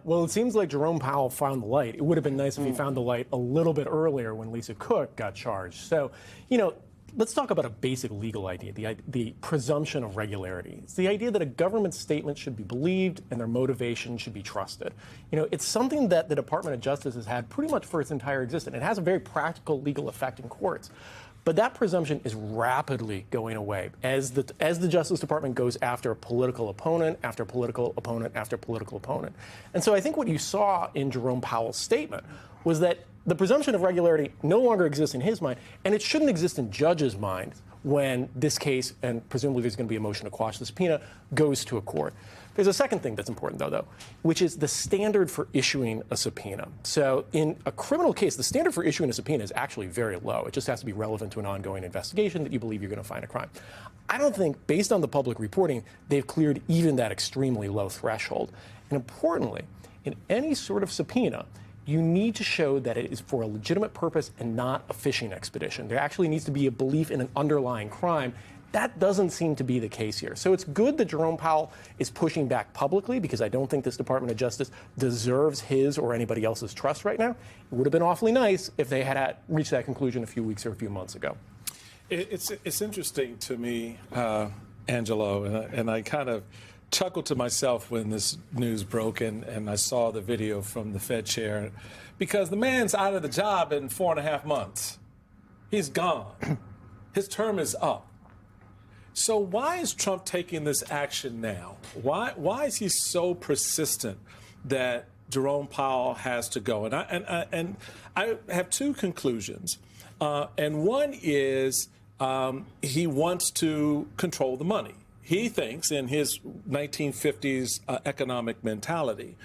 Well, it seems like Jerome Powell found the light. It would have been nice if he found the light a little bit earlier when Lisa Cook got charged. So, let's talk about a basic legal idea, the presumption of regularity. It's the idea that a government statement should be believed and their motivation should be trusted. It's something that the Department of Justice has had pretty much for its entire existence. It has a very practical legal effect in courts. But that presumption is rapidly going away as the Justice Department goes after a political opponent, after political opponent, after political opponent. And so I think what you saw in Jerome Powell's statement was that the presumption of regularity no longer exists in his mind, and it shouldn't exist in judges' minds when this case, and presumably there's going to be a motion to quash the subpoena, goes to a court. There's a second thing that's important, though, which is the standard for issuing a subpoena. So in a criminal case, the standard for issuing a subpoena is actually very low. It just has to be relevant to an ongoing investigation that you believe you're going to find a crime. I don't think, based on the public reporting, they've cleared even that extremely low threshold. And importantly, in any sort of subpoena, you need to show that it is for a legitimate purpose and not a fishing expedition. There actually needs to be a belief in an underlying crime. That doesn't seem to be the case here. So it's good that Jerome Powell is pushing back publicly, because I don't think this Department of Justice deserves his or anybody else's trust right now. It would have been awfully nice if they had reached that conclusion a few weeks or a few months ago. It's interesting to me, Angelo, and I kind of chuckled to myself when this news broke and I saw the video from the Fed chair, because the man's out of the job in 4.5 months. He's gone. His term is up. So why is Trump taking this action now? Why is he so persistent that Jerome Powell has to go? And I have two conclusions. And one is he wants to control the money. He thinks, in his 1950s economic mentality,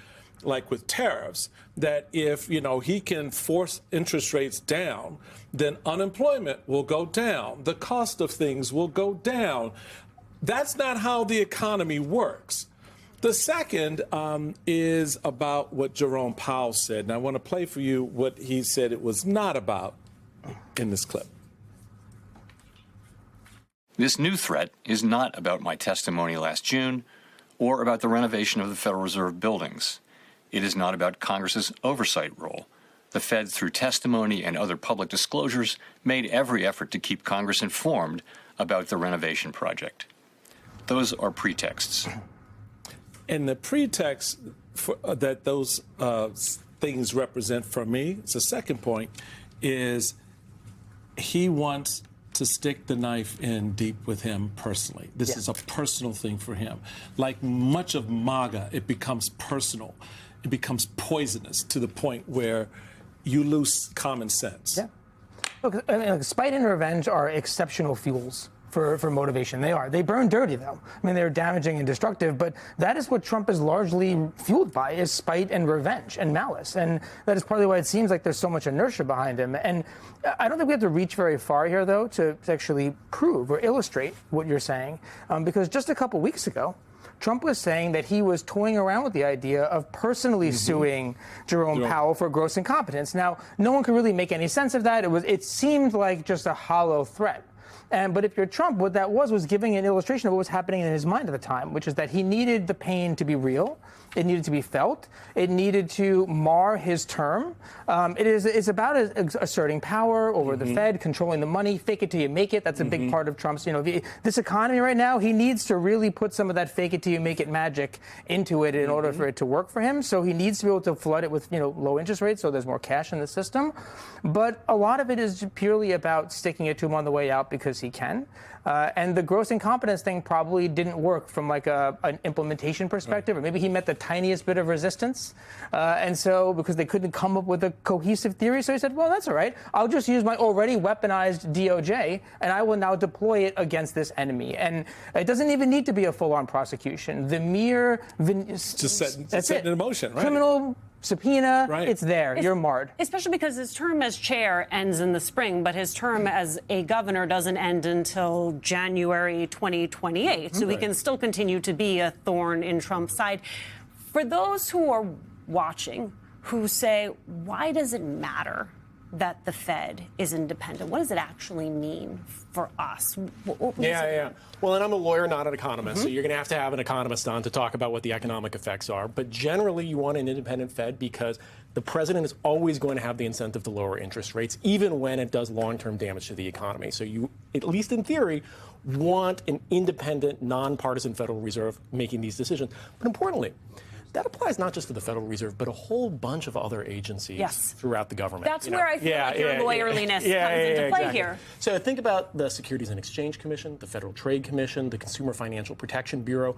like with tariffs, that if he can force interest rates down, then unemployment will go down, the cost of things will go down. That's not how the economy works. The second is about what Jerome Powell said, and I want to play for you what he said it was not about in this clip. This new threat is not about my testimony last June or about the renovation of the Federal Reserve buildings. It is not about Congress's oversight role. The Fed, through testimony and other public disclosures, made every effort to keep Congress informed about the renovation project. Those are pretexts. And the pretext that those things represent for me, it's the second point, is he wants to stick the knife in deep with him personally. This is a personal thing for him. Like much of MAGA, it becomes personal. It becomes poisonous to the point where you lose common sense. Yeah. Look, I mean, spite and revenge are exceptional fuels for motivation. They are. They burn dirty, though. I mean, they're damaging and destructive, but that is what Trump is largely fueled by, is spite and revenge and malice. And that is partly why it seems like there's so much inertia behind him. And I don't think we have to reach very far here, though, to actually prove or illustrate what you're saying, because just a couple weeks ago, Trump was saying that he was toying around with the idea of personally suing Jerome Powell for gross incompetence. Now, no one could really make any sense of that. It seemed like just a hollow threat. But if you're Trump, what that was giving an illustration of what was happening in his mind at the time, which is that he needed the pain to be real. It needed to be felt. It needed to mar his term. It's about asserting power over the Fed, controlling the money, fake it till you make it. That's a big part of Trump's, this economy right now. He needs to really put some of that fake it till you make it magic into it in order for it to work for him. So he needs to be able to flood it with, low interest rates so there's more cash in the system. But a lot of it is purely about sticking it to him on the way out because he can. And the gross incompetence thing probably didn't work from like an implementation perspective, or maybe he met the tiniest bit of resistance. And so because they couldn't come up with a cohesive theory, so he said, well, that's all right. I'll just use my already weaponized DOJ, and I will now deploy it against this enemy. And it doesn't even need to be a full-on prosecution. The mere... just set it in motion, right? Criminal subpoena, it's there. You're marred. Especially because his term as chair ends in the spring, but his term as a governor doesn't end until January 2028. So he can still continue to be a thorn in Trump's side. For those who are watching, who say, why does it matter that the Fed is independent? What does it actually mean for us? What does it mean? Well, and I'm a lawyer, not an economist, so you're going to have an economist on to talk about what the economic effects are. But generally, you want an independent Fed because the president is always going to have the incentive to lower interest rates, even when it does long-term damage to the economy. So you, at least in theory, want an independent, nonpartisan Federal Reserve making these decisions. But importantly, that applies not just to the Federal Reserve, but a whole bunch of other agencies throughout the government. That's where I feel like your lawyerliness comes into play here. So think about the Securities and Exchange Commission, the Federal Trade Commission, the Consumer Financial Protection Bureau.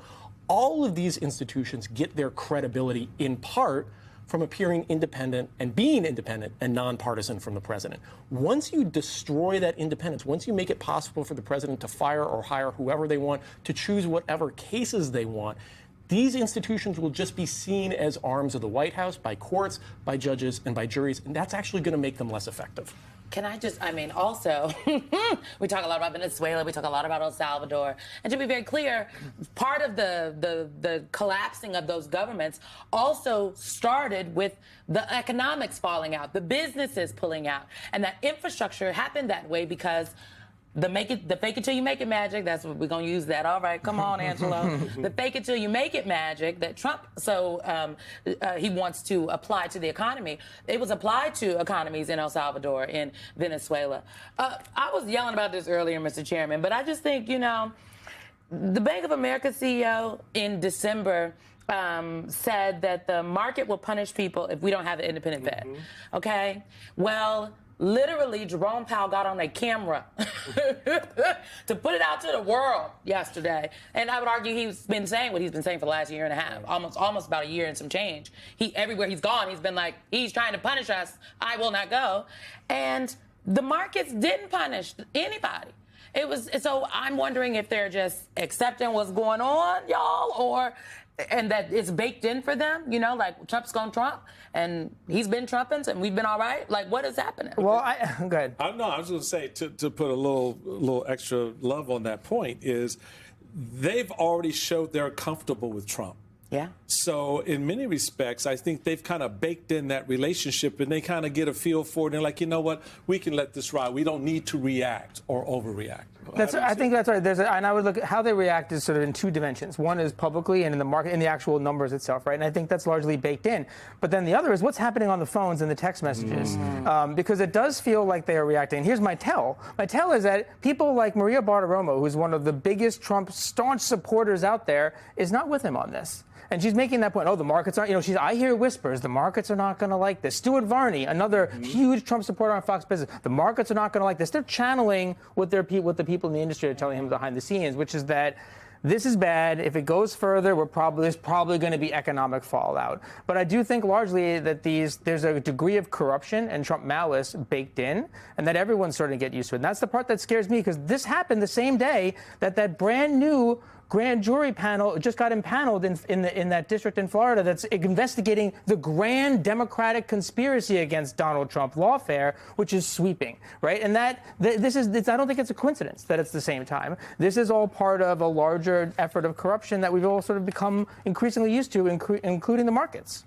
All of these institutions get their credibility in part from appearing independent and being independent and nonpartisan from the president. Once you destroy that independence, once you make it possible for the president to fire or hire whoever they want, to choose whatever cases they want, these institutions will just be seen as arms of the White House by courts, by judges, and by juries, and that's actually going to make them less effective. Can I just, also, we talk a lot about Venezuela, we talk a lot about El Salvador, and to be very clear, part of the collapsing of those governments also started with the economics falling out, the businesses pulling out, and that infrastructure happened that way because the fake it till you make it magic, that's what we're going to use that. All right, come on, Angelo. The fake it till you make it magic that Trump, he wants to apply to the economy. It was applied to economies in El Salvador, in Venezuela. I was yelling about this earlier, Mr. Chairman, but I just think, the Bank of America CEO in December said that the market will punish people if we don't have an independent Fed. Okay? Well, literally, Jerome Powell got on a camera to put it out to the world yesterday. And I would argue he's been saying what he's been saying for the last year and a half, almost about a year and some change. Everywhere he's gone, he's been like, he's trying to punish us. I will not go. And the markets didn't punish anybody. So I'm wondering if they're just accepting what's going on, y'all, and that it's baked in for them, like Trump's going to Trump, and he's been trumping, and we've been all right. Like, what is happening? Well, go ahead. I was going to say, to put a little extra love on that point, is they've already showed they're comfortable with Trump. Yeah. So in many respects, I think they've kind of baked in that relationship, and they kind of get a feel for it. And they're like, you know what, we can let this ride. We don't need to react or overreact. I think that's right. And I would look at how they react is sort of in two dimensions. One is publicly and in the market, in the actual numbers itself, right? And I think that's largely baked in. But then the other is what's happening on the phones and the text messages, because it does feel like they are reacting. Here's my tell. My tell is that people like Maria Bartiromo, who's one of the biggest Trump staunch supporters out there, is not with him on this. And she's making that point. Oh, the markets aren't, I hear whispers. The markets are not going to like this. Stuart Varney, another huge Trump supporter on Fox Business. The markets are not going to like this. They're channeling what the people in the industry are telling him behind the scenes, which is that this is bad. If it goes further, there's probably going to be economic fallout. But I do think largely that there's a degree of corruption and Trump malice baked in, and that everyone's starting to get used to it. And that's the part that scares me, because this happened the same day that brand new grand jury panel just got impaneled in that district in Florida that's investigating the grand Democratic conspiracy against Donald Trump, lawfare, which is sweeping, right? And I don't think it's a coincidence that it's the same time. This is all part of a larger effort of corruption that we've all sort of become increasingly used to, including the markets.